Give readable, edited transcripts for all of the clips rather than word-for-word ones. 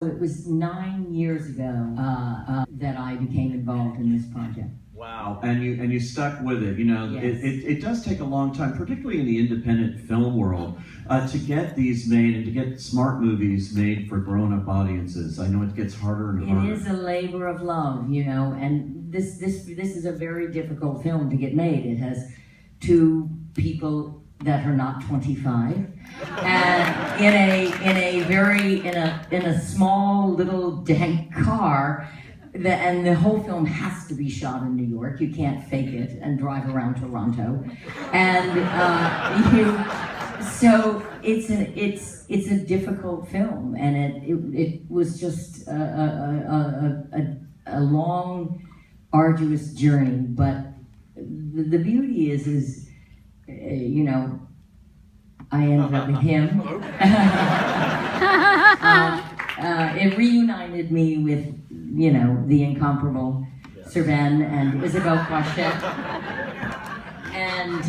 It was 9 years ago that I became involved in this project. Wow, and you stuck with it. You know, Yes. it does take a long time, particularly in the independent film world, to get these made and to get smart movies made for grown-up audiences. I know it gets harder and harder. It is a labor of love, you know, and this is a very difficult film to get made. It has two people that are not 25, and in a small little dank car, and the whole film has to be shot in New York. You can't fake it and drive around Toronto, and so it's a difficult film, and it was just a long, arduous journey. But the beauty is. You know, I ended up with him. It reunited me with, you know, the incomparable Sir Ben and Isabel Coixet. And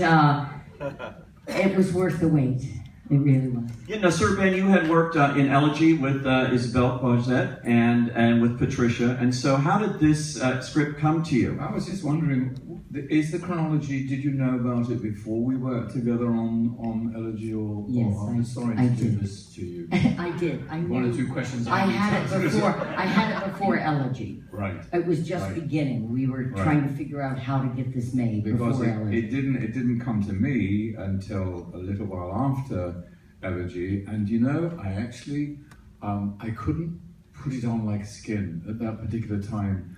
it was worth the wait. It really was. Yeah, now, Sir Ben, you had worked in Elegy with Isabel Coixet and with Patricia, and so how did this script come to you? I was just wondering, is the chronology, did you know about it before we worked together on Elegy, or Yes, I'm sorry I to do did. this to you? I did. I knew. One or two questions. I had it before Elegy. Right. It was just Right. beginning. We were Right. trying to figure out how to get this made Because before Elegy. it didn't come to me until a little while after Elegy, and you know, I actually I couldn't put it on like skin at that particular time.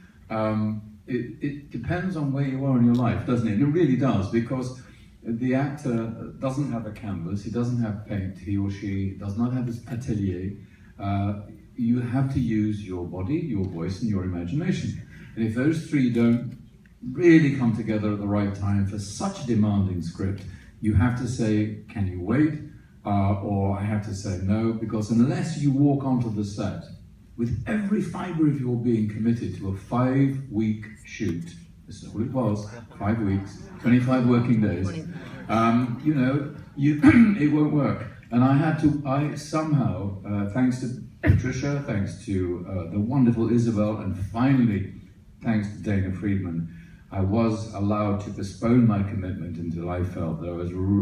It depends on where you are in your life, doesn't it? It really does, because the actor doesn't have a canvas, he doesn't have paint, he or she does not have his atelier. You have to use your body, your voice, and your imagination. And if those three don't really come together at the right time for such a demanding script, you have to say, can you wait? Or I have to say no, because unless you walk onto the set with every fibre of your being committed to a 5-week shoot, this is all it was, 5 weeks, 25 working days, you know, it won't work. And I somehow, thanks to Patricia, thanks to the wonderful Isabel, and finally, thanks to Dana Friedman, I was allowed to postpone my commitment until I felt that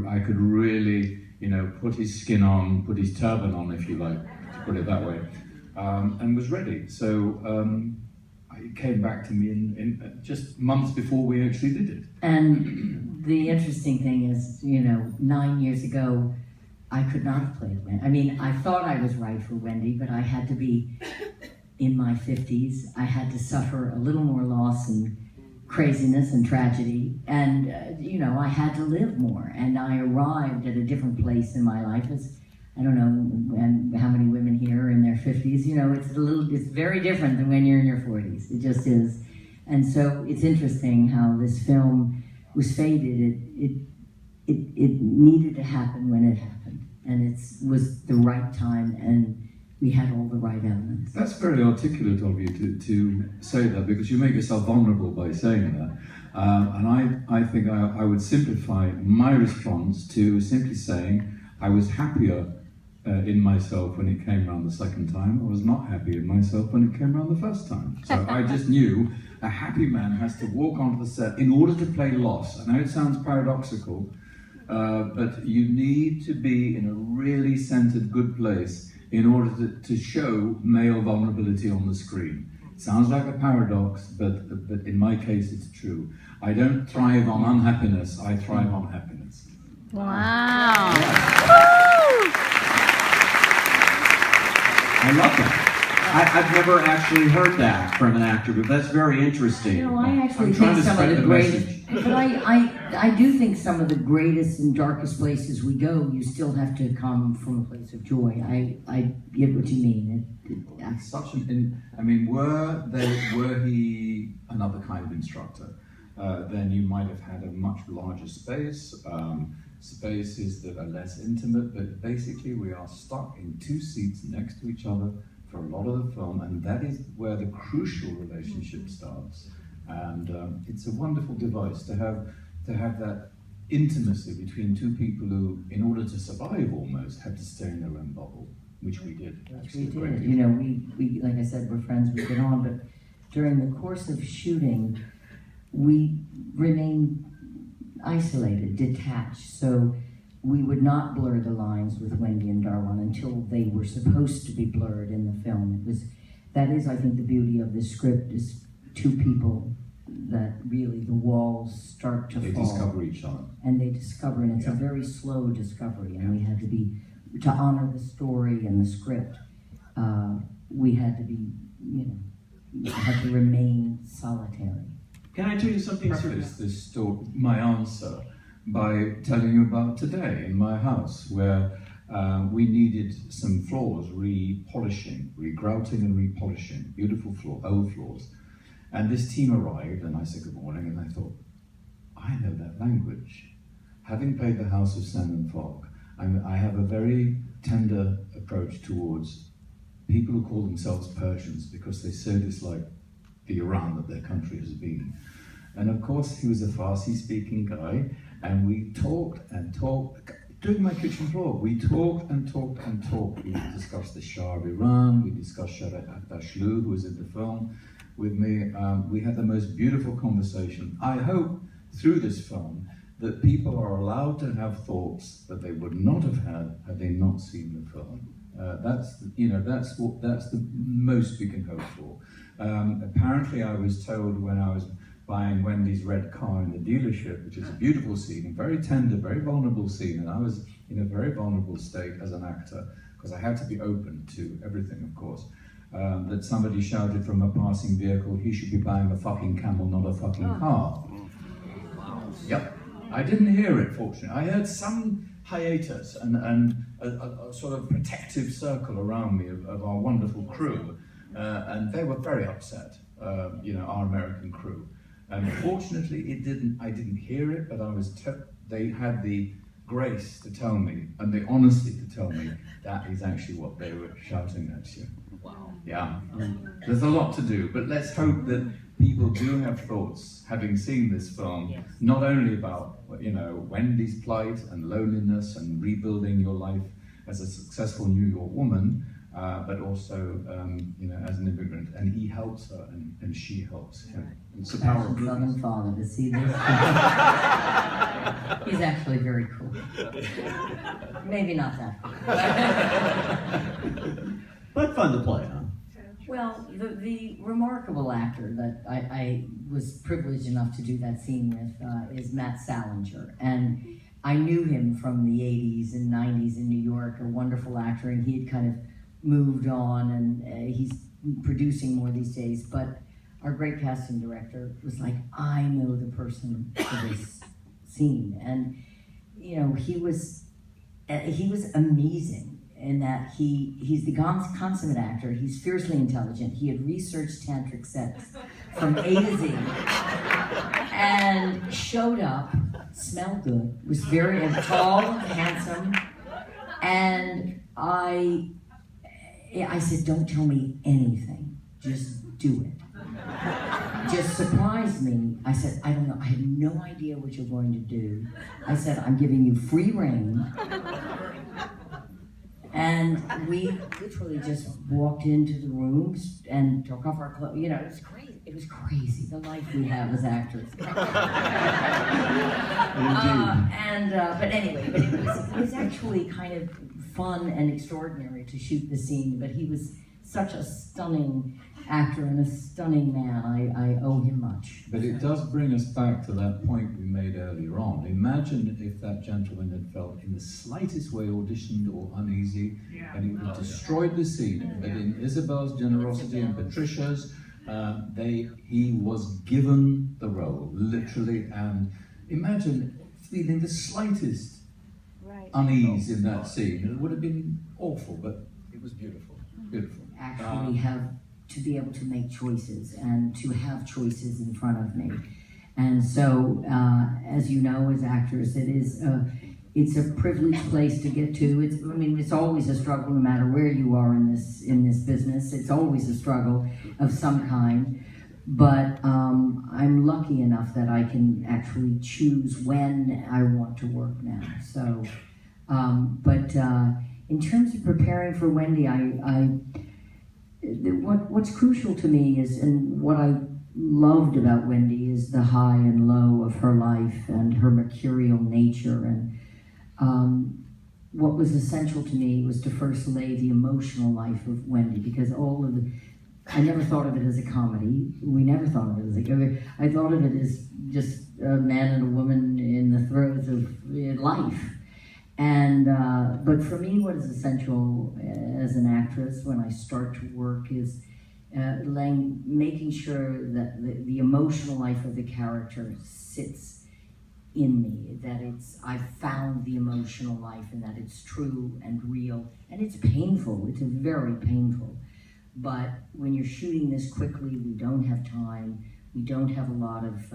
I could really, you know, put his skin on, put his turban on, if you like, to put it that way, and was ready. So it came back to me in just months before we actually did it. And the interesting thing is, you know, 9 years ago, I could not have played Wendy. I mean, I thought I was right for Wendy, but I had to be in my 50s. I had to suffer a little more loss and craziness and tragedy, and you know, I had to live more, and I arrived at a different place in my life. As I don't know how many women here are in their 50s, you know, it's very different than when you're in your 40s. It just is. And so it's interesting how this film was fated. It needed to happen when it happened, and it was the right time, and we had all the right elements. That's very articulate of you to say that, because you make yourself vulnerable by saying that. And I think I would simplify my response to simply saying I was happier in myself when it came around the second time. I was not happy in myself when it came around the first time. So I just knew a happy man has to walk onto the set in order to play loss. I know it sounds paradoxical, but you need to be in a really centered, good place in order to show male vulnerability on the screen. It sounds like a paradox, but in my case it's true. I don't thrive on unhappiness, I thrive on happiness. Wow. I love that. I've never actually heard that from an actor, but that's very interesting. You know, I actually I'm trying think to some of spread the the greatest, message. but I do think some of the greatest and darkest places we go, you still have to come from a place of joy. I get what you mean. It's such I mean, were he another kind of instructor, then you might have had a much larger space, spaces that are less intimate, but basically we are stuck in 2 seats next to each other for a lot of the film, and that is where the crucial relationship starts. And it's a wonderful device to have that intimacy between two people who, in order to survive almost, had to stay in their own bubble. which we did. Which we did. You know, we like I said, we're friends, we get on, but during the course of shooting, we remained isolated, detached. So we would not blur the lines with Wendy and Darwin until they were supposed to be blurred in the film. That is, I think, the beauty of the script is two people that really the walls start to fall. They discover each other. And they discover, and it's a very slow discovery, and we had to honor the story and the script, we had to be, had to remain solitary. Can I tell you something? Preface this story, my answer, by telling you about today in my house, where we needed some floors repolishing, regrouting and repolishing, beautiful floor, old floors. And this team arrived, and I said good morning, and I thought, I know that language. Having played the House of Sand and Fog, I have a very tender approach towards people who call themselves Persians because they so dislike the Iran that their country has been. And of course, he was a Farsi-speaking guy, and we talked and talked. During my kitchen floor, we talked and talked and talked. We discussed the Shah of Iran, we discussed Sharat Dashlu, who was in the film with me. We had the most beautiful conversation. I hope through this film that people are allowed to have thoughts that they would not have had they not seen the film. That's the most we can hope for. Apparently, I was told when I was buying Wendy's red car in the dealership, which is a beautiful scene, a very tender, very vulnerable scene, and I was in a very vulnerable state as an actor because I had to be open to everything, of course. That somebody shouted from a passing vehicle, he should be buying a fucking camel, not a fucking car. Yep, I didn't hear it, fortunately. I heard some hiatus and a sort of protective circle around me of our wonderful crew, and they were very upset, our American crew. And fortunately, I didn't hear it, but they had the grace to tell me, and the honesty to tell me, that is actually what they were shouting at you. Wow. Yeah, there's a lot to do, but let's hope that people do have thoughts, having seen this film, not only about, Wendy's plight and loneliness and rebuilding your life as a successful New York woman, but also, as an immigrant, and he helps her and she helps him. It's the power of Southern father to see this. He's actually very cool. Maybe not that cool. But fun to play, huh? Well, the remarkable actor that I was privileged enough to do that scene with is Matt Salinger. And I knew him from the 80s and 90s in New York, a wonderful actor, and he had kind of moved on, and he's producing more these days. But our great casting director was like, I know the person for this scene. And, he was amazing. In that he's the consummate actor, he's fiercely intelligent, he had researched tantric sex from A to Z, and showed up, smelled good, was very tall, handsome, and I said, don't tell me anything, just do it. Just surprise me. I said, I don't know, I have no idea what you're going to do. I said, I'm giving you free rein. And we literally just walked into the rooms and took off our clothes. It was crazy. It was crazy, the life we have as actors. But anyway, it was actually kind of fun and extraordinary to shoot the scene. But he was such a stunning actor and a stunning man. I owe him much. But it does bring us back to that point we made earlier on. Imagine if that gentleman had felt in the slightest way auditioned or uneasy, and he would have destroyed the scene. But in Isabel's generosity and Patricia's, he was given the role, literally, and imagine feeling the slightest unease in that scene. It would have been awful, but it was beautiful. Beautiful. Actually have to be able to make choices and to have choices in front of me. And so, as you know, as actors, it's a privileged place to get to. It's always a struggle, no matter where you are in this business. It's always a struggle of some kind. But I'm lucky enough that I can actually choose when I want to work now. So, in terms of preparing for Wendy, what's crucial to me is, and what I loved about Wendy is the high and low of her life and her mercurial nature. And what was essential to me was to first lay the emotional life of Wendy, because I never thought of it as a comedy. We never thought of it as a comedy. I thought of it as just a man and a woman in the throes of life. And but for me, what is essential as an actress when I start to work is making sure that the emotional life of the character sits in me, that I've found the emotional life and that it's true and real. And it's painful, it's very painful. But when you're shooting this quickly, we don't have time, we don't have a lot of,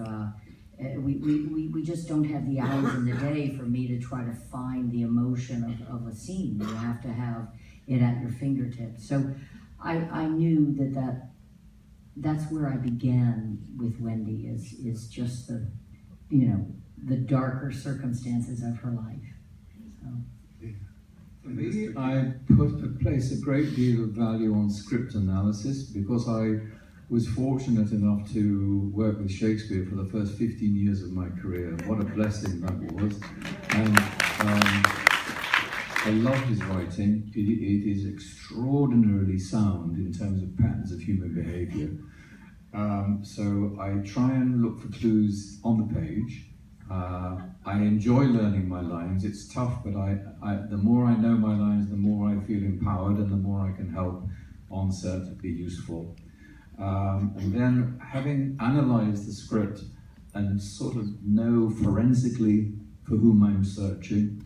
we just don't have the hours in the day for me to try to find the emotion of a scene. You have to have it at your fingertips. So I knew that's where I began with Wendy, is just the darker circumstances of her life. So. For me, I place a great deal of value on script analysis, because I was fortunate enough to work with Shakespeare for the first 15 years of my career. What a blessing that was. And I love his writing. It is extraordinarily sound in terms of patterns of human behavior. So I try and look for clues on the page. I enjoy learning my lines. It's tough, but the more I know my lines, the more I feel empowered, and the more I can help on set be useful. And then, having analysed the script and sort of know forensically for whom I'm searching,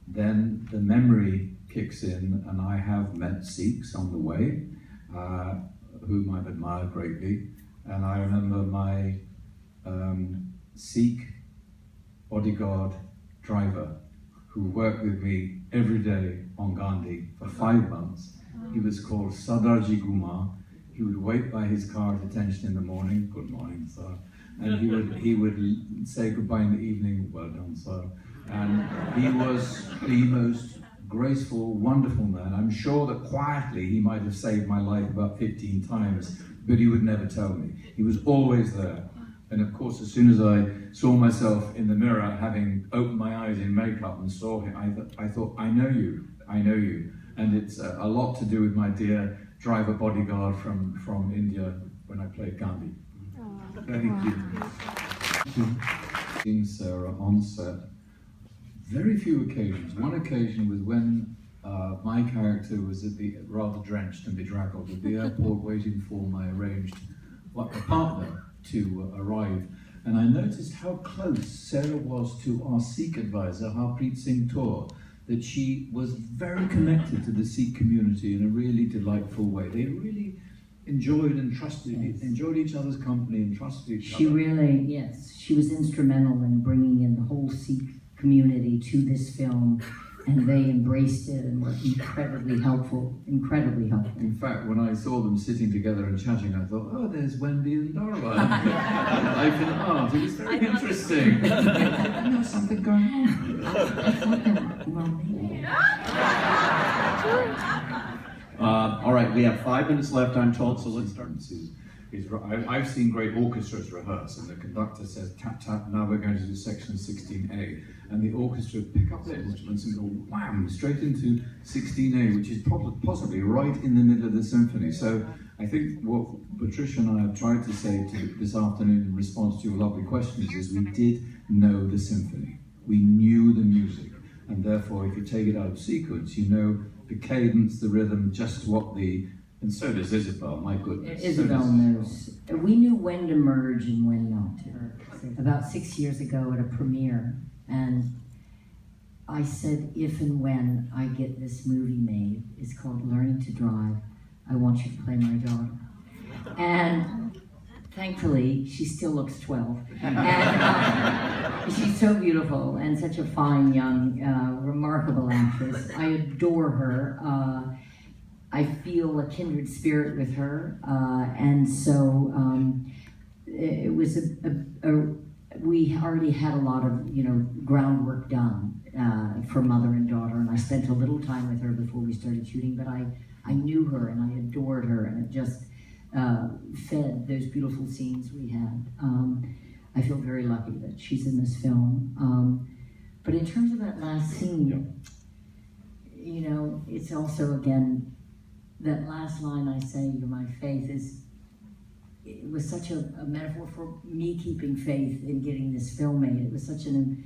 then the memory kicks in, and I have met Sikhs on the way, whom I've admired greatly. And I remember my Sikh bodyguard driver who worked with me every day on Gandhi for 5 months. He was called Sardarji Guma. He would wait by his car at attention in the morning, good morning, sir. And he would say goodbye in the evening, well done, sir. And he was the most graceful, wonderful man. I'm sure that quietly he might have saved my life about 15 times, but he would never tell me. He was always there. And of course, as soon as I saw myself in the mirror, having opened my eyes in makeup and saw him, I thought, I know you. And it's a lot to do with my dear driver bodyguard from India when I played Gandhi. Thank you. Seeing Sarah on set, very few occasions. One occasion was when my character was rather drenched and bedraggled at the airport waiting for my arranged partner to arrive, and I noticed how close Sarah was to our Sikh advisor, Harpreet Singh Taur, that she was very connected to the Sikh community in a really delightful way. They really enjoyed and trusted, enjoyed each other's company and trusted each other. She really, yes, she was instrumental in bringing in the whole Sikh community to this film, and they embraced it and were incredibly helpful, incredibly helpful. In fact, when I saw them sitting together and chatting, I thought, oh, there's Wendy and Darla. Life in art. It was very interesting. There's something going on. I thought they were romantic. All right, we have 5 minutes left, I'm told, so let's start. I've seen great orchestras rehearse, and the conductor says, tap, tap, now we're going to do section 16A. And the orchestra pick up their instruments and go wham, straight into 16A, which is possibly right in the middle of the symphony. So I think what Patricia and I have tried to say this afternoon in response to your lovely questions is we did know the symphony. We knew the music. And therefore, if you take it out of sequence, you know the cadence, the rhythm, just what and so does Isabel, my goodness. Isabel knows. We knew when to merge and when not to. About 6 years ago at a premiere, and I said, if and when I get this movie made, it's called Learning to Drive, I want you to play my daughter. And thankfully, she still looks 12. And she's so beautiful and such a fine, young, remarkable actress. I adore her. I feel a kindred spirit with her. And so it was we already had a lot of, groundwork done for mother and daughter, and I spent a little time with her before we started shooting, but I knew her and I adored her, and it just fed those beautiful scenes we had. I feel very lucky that she's in this film. But in terms of that last scene, you know, it's also, again, that last line I say, "You're my faith," it was such a metaphor for me keeping faith in getting this film made. It was such an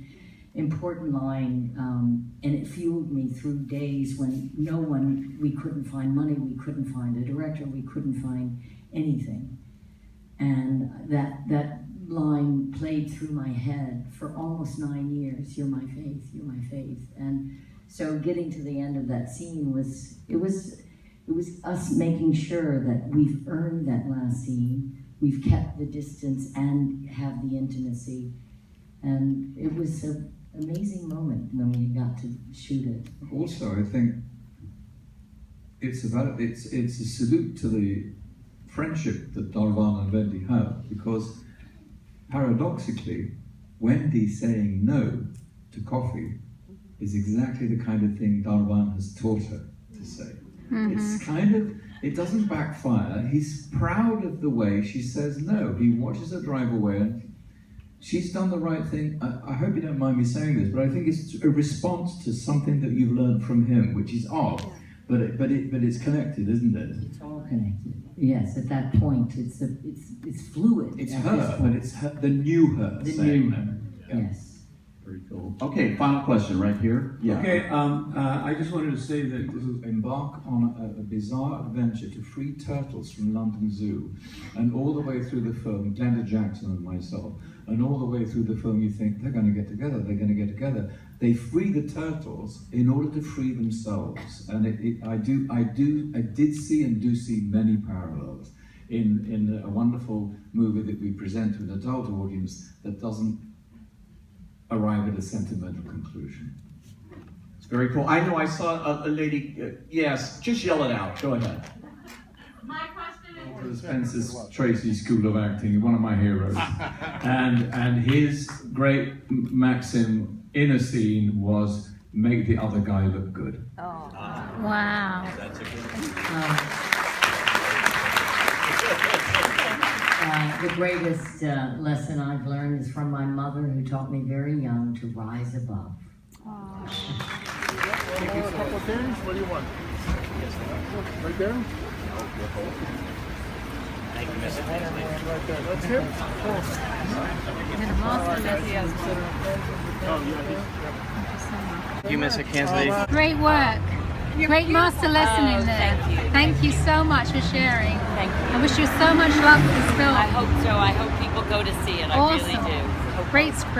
important line, and it fueled me through days when we couldn't find money, we couldn't find a director, we couldn't find anything. And that line played through my head for almost 9 years. "You're my faith, you're my faith." And so getting to the end of that scene was us making sure that we've earned that last scene, we've kept the distance and have the intimacy. And it was an amazing moment when we got to shoot it. Also, I think it's a salute to the friendship that Darvan and Wendy have, because paradoxically, Wendy saying no to coffee is exactly the kind of thing Darvan has taught her to say. It's kind of, it doesn't backfire. He's proud of the way she says no. He watches her drive away, and she's done the right thing. I hope you don't mind me saying this, but I think it's a response to something that you've learned from him, which is odd, but it's connected, isn't it? It's all connected. Yes, at that point, it's fluid. It's at her, this but point. it's her, the new her The saying new no. her. Yeah. Yes. Very cool. Okay, final question right here. Yeah. Okay, I just wanted to say that this is Embark on a bizarre adventure to free turtles from London Zoo, and all the way through the film, Glenda Jackson and myself, and all the way through the film you think, they're going to get together, they're going to get together. They free the turtles in order to free themselves, and I did see and do see many parallels in a wonderful movie that we present to an adult audience that doesn't arrive at a sentimental conclusion. It's very cool. I know I saw a lady, yes, just yell it out. Go ahead. My question is... Spencer's Tracy School of Acting, one of my heroes. and his great maxim in a scene was, make the other guy look good. Oh. Wow. That's a good one. The greatest lesson I've learned is from my mother, who taught me very young to rise above. Take a couple of things. What do you want? Right there? Thank you, Mrs. Kingsley. Right there. That's him? And a master lesson. Thank you, Mrs. Kingsley. Great work. Great master lesson in there. Thank you so much for sharing. Thank you. I wish you so much luck with this film. I hope so. I hope people go to see it. I Awesome. really do. Great script.